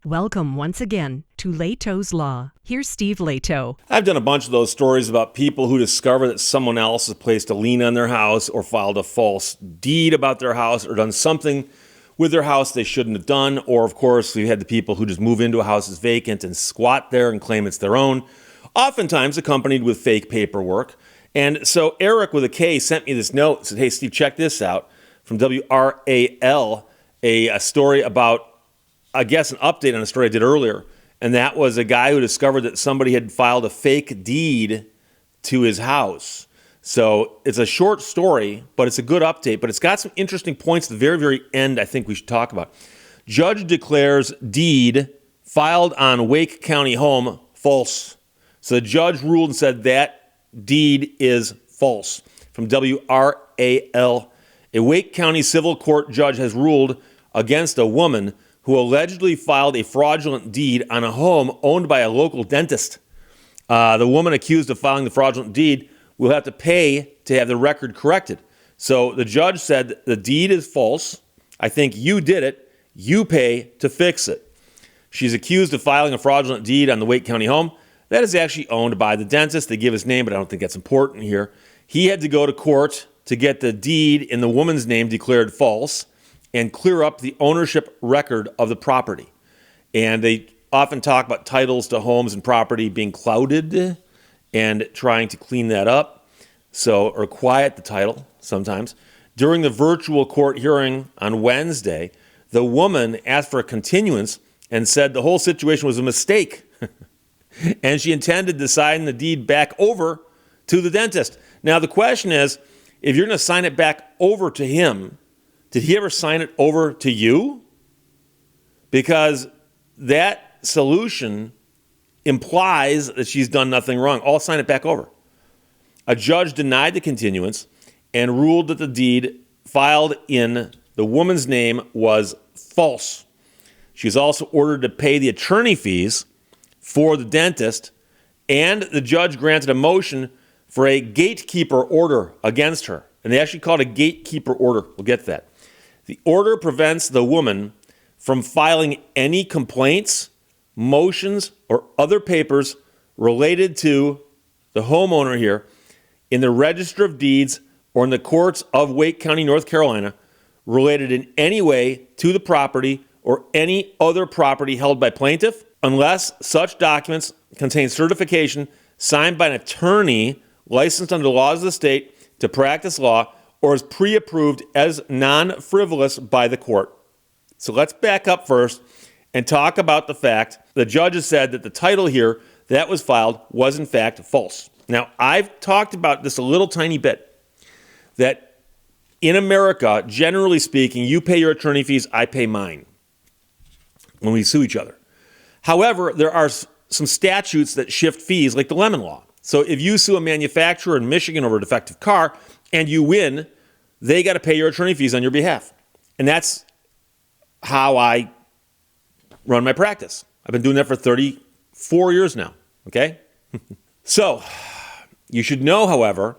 Welcome once again to Lehto's Law. Here's Steve Lehto. I've done a bunch of those stories about people who discover that someone else has placed a lien on their house or filed a false deed about their house or done something with their house they shouldn't have done. Or, of course, we've had the people who just move into a house that's vacant and squat there and claim it's their own, oftentimes accompanied with fake paperwork. And so Eric with a K sent me this note and said, hey, Steve, check this out from WRAL, a story about, I guess, an update on a story I did earlier. And that was a guy who discovered that somebody had filed a fake deed to his house. So it's a short story, but it's a good update. But it's got some interesting points at the very, very end I think we should talk about. Judge declares deed filed on Wake County home false. So the judge ruled and said that deed is false. From WRAL, a Wake County civil court judge has ruled against a woman who allegedly filed a fraudulent deed on a home owned by a local dentist. The woman accused of filing the fraudulent deed will have to pay to have the record corrected. So the judge said the deed is false. I think you did it. You pay to fix it. She's accused of filing a fraudulent deed on the Wake County home that is actually owned by the dentist. They give his name, but I don't think that's important here. He had to go to court to get the deed in the woman's name declared false and clear up the ownership record of the property. And they often talk about titles to homes and property being clouded and trying to clean that up, or quiet the title sometimes. During the virtual court hearing on Wednesday, the woman asked for a continuance and said the whole situation was a mistake. And she intended to sign the deed back over to the dentist. Now, the question is, if you're going to sign it back over to him, did he ever sign it over to you? Because that solution implies that she's done nothing wrong. I'll sign it back over. A judge denied the continuance and ruled that the deed filed in the woman's name was false. She's also ordered to pay the attorney fees for the dentist, and the judge granted a motion for a gatekeeper order against her. And they actually call it a gatekeeper order. We'll get to that. The order prevents the woman from filing any complaints, motions, or other papers related to the homeowner here in the Register of Deeds or in the courts of Wake County, North Carolina, related in any way to the property or any other property held by plaintiff, unless such documents contain certification signed by an attorney licensed under the laws of the state to practice law or is pre-approved as non-frivolous by the court. So let's back up first and talk about the fact the judge has said that the title here that was filed was in fact false. Now, I've talked about this a little tiny bit, that in America, generally speaking, you pay your attorney fees, I pay mine when we sue each other. However, there are some statutes that shift fees, like the Lemon Law. So if you sue a manufacturer in Michigan over a defective car and you win, they got to pay your attorney fees on your behalf. And that's how I run my practice. I've been doing that for 34 years now, okay? So you should know, however,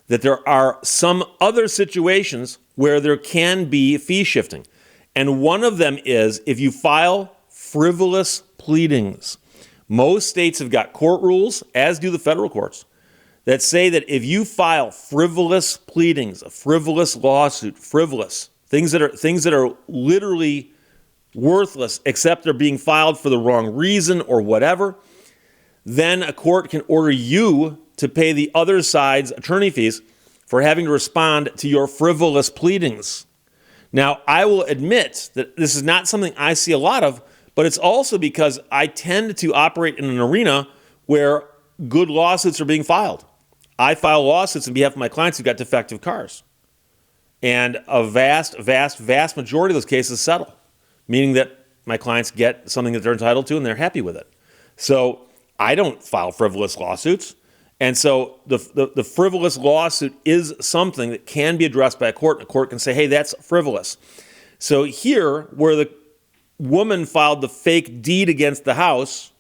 that there are some other situations where there can be fee shifting. And one of them is if you file frivolous pleadings. Most states have got court rules, as do the federal courts, that say that if you file frivolous pleadings, a frivolous lawsuit, things that are literally worthless except they're being filed for the wrong reason or whatever, then a court can order you to pay the other side's attorney fees for having to respond to your frivolous pleadings. Now, I will admit that this is not something I see a lot of, but it's also because I tend to operate in an arena where good lawsuits are being filed. I file lawsuits on behalf of my clients who've got defective cars. And a vast majority of those cases settle, meaning that my clients get something that they're entitled to and they're happy with it. So I don't file frivolous lawsuits. And so the frivolous lawsuit is something that can be addressed by a court, and a court can say, hey, that's frivolous. So here, where the woman filed the fake deed against the house,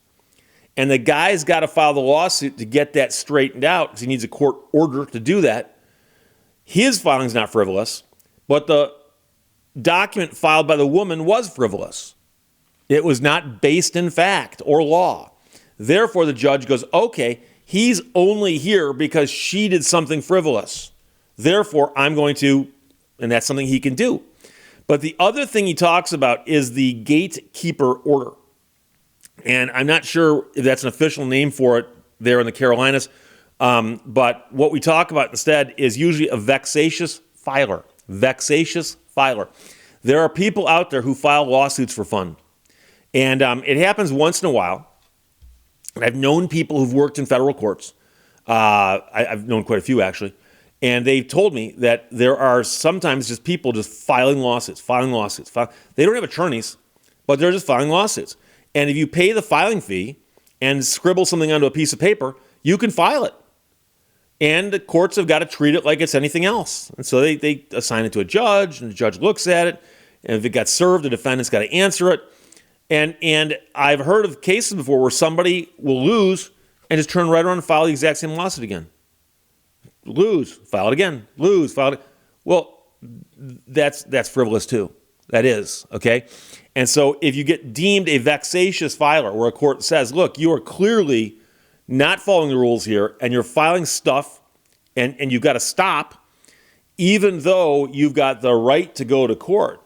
and the guy's got to file the lawsuit to get that straightened out because he needs a court order to do that. His filing's not frivolous, but the document filed by the woman was frivolous. It was not based in fact or law. Therefore, the judge goes, okay, he's only here because she did something frivolous. Therefore, I'm going to, and that's something he can do. But the other thing he talks about is the gatekeeper order. And I'm not sure if that's an official name for it there in the Carolinas. But what we talk about instead is usually a vexatious filer. Vexatious filer. There are people out there who file lawsuits for fun. And it happens once in a while. And I've known people who've worked in federal courts. I've known quite a few, actually. And they've told me that there are sometimes just people just filing lawsuits. They don't have attorneys, but they're just filing lawsuits. And if you pay the filing fee and scribble something onto a piece of paper, you can file it. And the courts have got to treat it like it's anything else. And so they assign it to a judge, and the judge looks at it. And if it got served, the defendant's got to answer it. And I've heard of cases before where somebody will lose and just turn right around and file the exact same lawsuit again. Lose, file it again. Lose, file it. Well, that's frivolous too. That is, okay? And so if you get deemed a vexatious filer, where a court says, look, you are clearly not following the rules here, and you're filing stuff, and you've got to stop, even though you've got the right to go to court,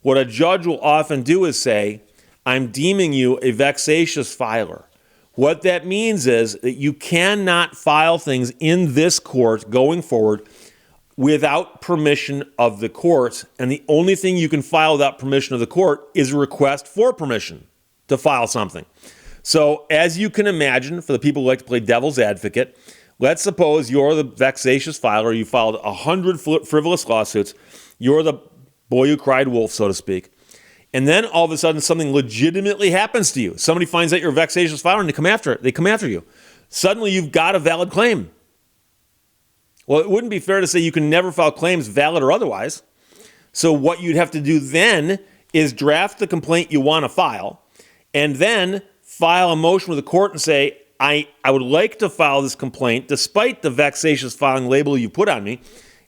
what a judge will often do is say, I'm deeming you a vexatious filer. What that means is that you cannot file things in this court going forward without permission of the court, and the only thing you can file without permission of the court is a request for permission to file something. So as you can imagine, for the people who like to play devil's advocate, let's suppose you're the vexatious filer, you filed 100 frivolous lawsuits, you're the boy who cried wolf, so to speak, and then all of a sudden something legitimately happens to you. Somebody finds out you're a vexatious filer and they come after you. Suddenly you've got a valid claim. Well, it wouldn't be fair to say you can never file claims, valid or otherwise. So what you'd have to do then is draft the complaint you want to file, and then file a motion with the court and say, I would like to file this complaint despite the vexatious filing label you put on me,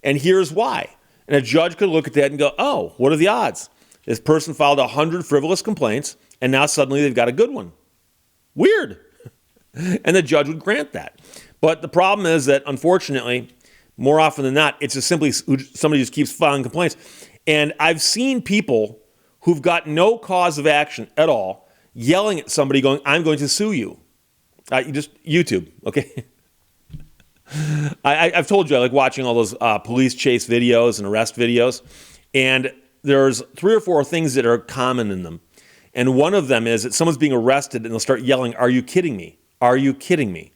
and here's why. And a judge could look at that and go, oh, what are the odds? This person filed 100 frivolous complaints, and now suddenly they've got a good one. Weird. And the judge would grant that. But the problem is that, unfortunately, more often than not, it's just simply somebody just keeps filing complaints. And I've seen people who've got no cause of action at all yelling at somebody going, I'm going to sue you. Just YouTube, okay? I've told you I like watching all those police chase videos and arrest videos. And there's 3 or 4 things that are common in them. And one of them is that someone's being arrested and they'll start yelling, are you kidding me? Are you kidding me?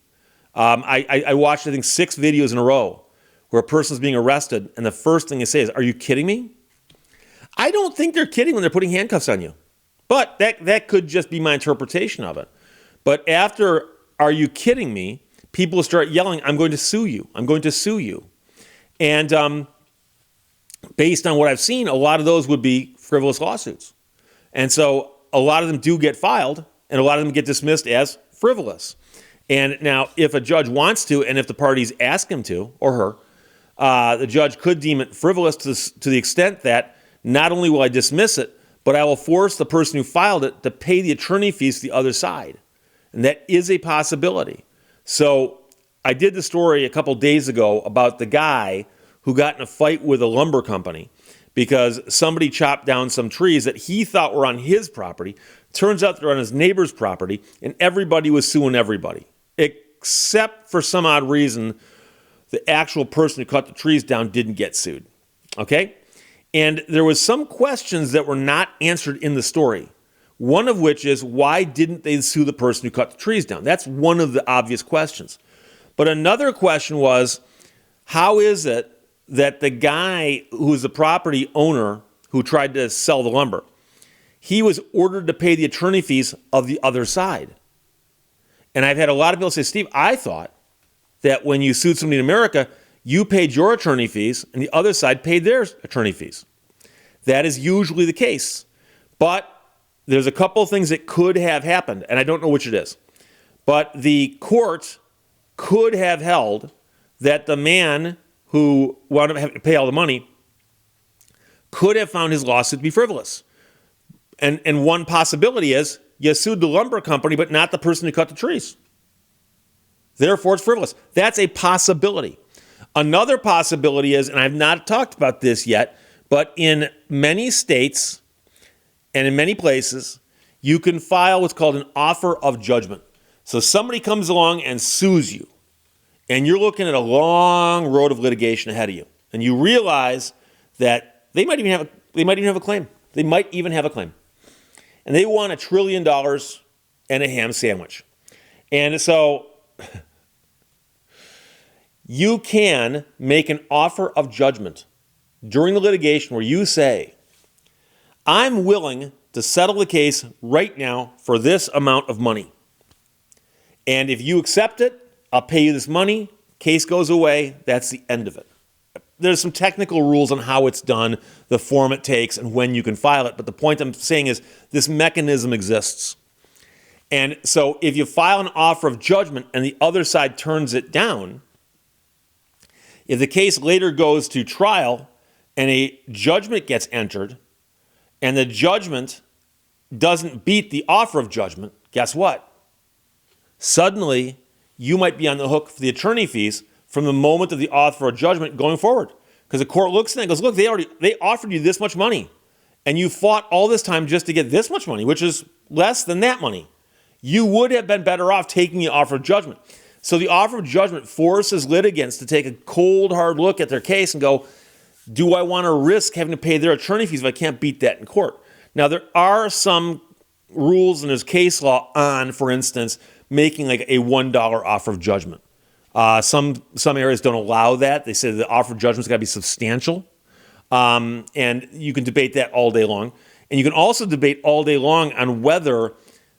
I watched, I think, 6 videos in a row where a person's being arrested and the first thing they say is, are you kidding me? I don't think they're kidding when they're putting handcuffs on you. But that could just be my interpretation of it. But after, are you kidding me? People start yelling, I'm going to sue you. I'm going to sue you. And based on what I've seen, a lot of those would be frivolous lawsuits. And so a lot of them do get filed, and a lot of them get dismissed as frivolous. And now, if a judge wants to, and if the parties ask him to, or her, the judge could deem it frivolous to the extent that not only will I dismiss it, but I will force the person who filed it to pay the attorney fees to the other side. And that is a possibility. So I did the story a couple days ago about the guy who got in a fight with a lumber company because somebody chopped down some trees that he thought were on his property. Turns out they're on his neighbor's property, and everybody was suing everybody. Except for some odd reason, the actual person who cut the trees down didn't get sued. Okay? And there was some questions that were not answered in the story. One of which is, why didn't they sue the person who cut the trees down? That's one of the obvious questions. But another question was, how is it that the guy who's the property owner who tried to sell the lumber, he was ordered to pay the attorney fees of the other side? And I've had a lot of people say, Steve, I thought that when you sued somebody in America, you paid your attorney fees and the other side paid their attorney fees. That is usually the case. But there's a couple of things that could have happened, and I don't know which it is. But the court could have held that the man who wound up having to pay all the money could have found his lawsuit to be frivolous. And one possibility is you sued the lumber company, but not the person who cut the trees. Therefore, it's frivolous. That's a possibility. Another possibility is, and I've not talked about this yet, but in many states and in many places, you can file what's called an offer of judgment. So somebody comes along and sues you, and you're looking at a long road of litigation ahead of you, and you realize that they might even have a claim. They might even have a claim. And they want $1 trillion and a ham sandwich. And so you can make an offer of judgment during the litigation where you say, I'm willing to settle the case right now for this amount of money. And if you accept it, I'll pay you this money. Case goes away. That's the end of it. There's some technical rules on how it's done, the form it takes, and when you can file it. But the point I'm saying is this mechanism exists. And so if you file an offer of judgment and the other side turns it down, if the case later goes to trial and a judgment gets entered and the judgment doesn't beat the offer of judgment, guess what? Suddenly, you might be on the hook for the attorney fees from the moment of the offer of judgment going forward. Because the court looks at it and goes, look, they offered you this much money. And you fought all this time just to get this much money, which is less than that money. You would have been better off taking the offer of judgment. So the offer of judgment forces litigants to take a cold, hard look at their case and go, do I want to risk having to pay their attorney fees if I can't beat that in court? Now, there are some rules and there's case law on, for instance, making like a $1 offer of judgment. Some areas don't allow that. They say the offer of judgment's got to be substantial. And you can debate that all day long. And you can also debate all day long on whether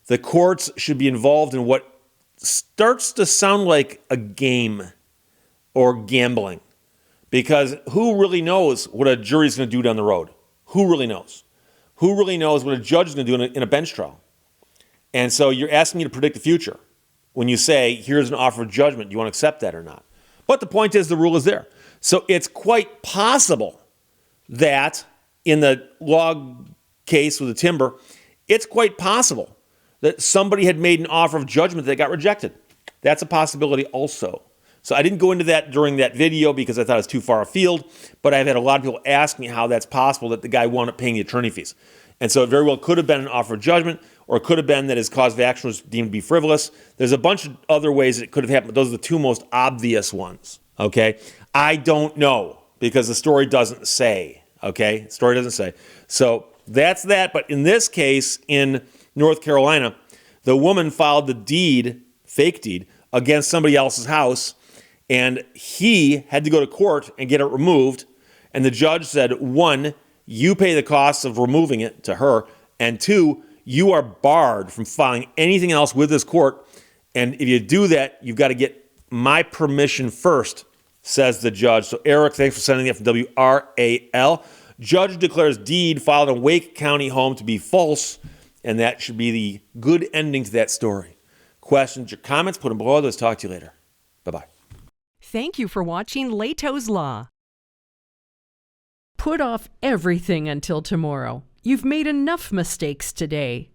the courts should be involved in what starts to sound like a game or gambling. Because who really knows what a jury's going to do down the road? Who really knows? Who really knows what a judge is going to do in a bench trial? And so you're asking me to predict the future when you say, here's an offer of judgment. Do you want to accept that or not? But the point is the rule is there. So it's quite possible that in the log case with the timber, it's quite possible that somebody had made an offer of judgment that got rejected. That's a possibility also. So I didn't go into that during that video because I thought it was too far afield, but I've had a lot of people ask me how that's possible that the guy wound up paying the attorney fees. And so it very well could have been an offer of judgment, or it could have been that his cause of action was deemed to be frivolous. There's a bunch of other ways it could have happened, but those are the two most obvious ones, okay? I don't know because the story doesn't say, okay? The story doesn't say. So that's that, but in this case, in North Carolina, the woman filed the deed, fake deed, against somebody else's house, and he had to go to court and get it removed, and the judge said, 1, you pay the costs of removing it to her, and 2, you are barred from filing anything else with this court, and if you do that, you've got to get my permission first, says the judge. So Eric, thanks for sending that from WRAL. Judge declares deed filed in Wake County home to be false, and that should be the good ending to that story. Questions or comments, put them below. Let's talk to you later. Bye-bye. Thank you for watching Lehto's Law. Put off everything until tomorrow. You've made enough mistakes today.